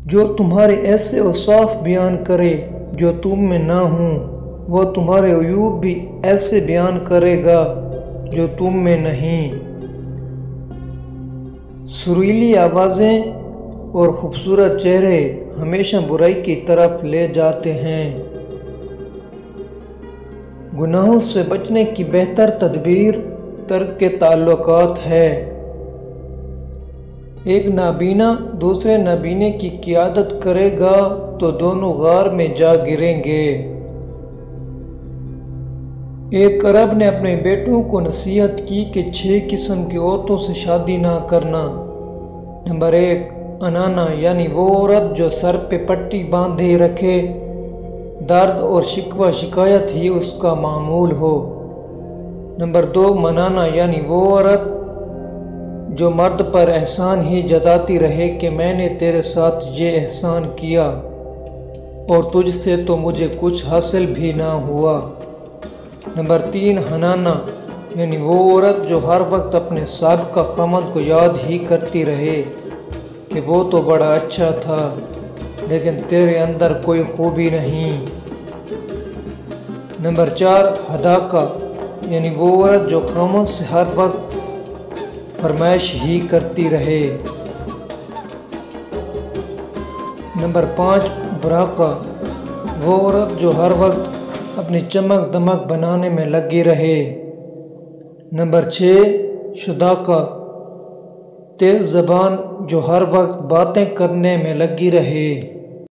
جو تمہارے ایسے اوصاف بیان کرے جو تم میں نہ ہوں، وہ تمہارے عیوب بھی ایسے بیان کرے گا جو تم میں نہیں۔ سریلی آوازیں اور خوبصورت چہرے ہمیشہ برائی کی طرف لے جاتے ہیں۔ گناہوں سے بچنے کی بہتر تدبیر ترک تعلقات ہے۔ ایک نابینا دوسرے نابینے کی قیادت کرے گا تو دونوں غار میں جا گریں گے۔ ایک عرب نے اپنے بیٹوں کو نصیحت کی کہ 6 قسم کی عورتوں سے شادی نہ کرنا۔ نمبر 1، انانا، یعنی وہ عورت جو سر پہ پٹی باندھے رکھے، درد اور شکوہ شکایت ہی اس کا معمول ہو۔ نمبر 2، منانا، یعنی وہ عورت جو مرد پر احسان ہی جتاتی رہے کہ میں نے تیرے ساتھ یہ احسان کیا اور تجھ سے تو مجھے کچھ حاصل بھی نہ ہوا۔ نمبر 3، حنانا، یعنی وہ عورت جو ہر وقت اپنے سابقہ خاوند کو یاد ہی کرتی رہے کہ وہ تو بڑا اچھا تھا لیکن تیرے اندر کوئی خوبی نہیں۔ نمبر 4، حداقہ، یعنی وہ عورت جو خاوند سے ہر وقت فرمائش ہی کرتی رہے۔ نمبر 5، براقہ، وہ عورت جو ہر وقت اپنی چمک دمک بنانے میں لگی رہے۔ نمبر 6، شداقہ، تیز زبان جو ہر وقت باتیں کرنے میں لگی رہے۔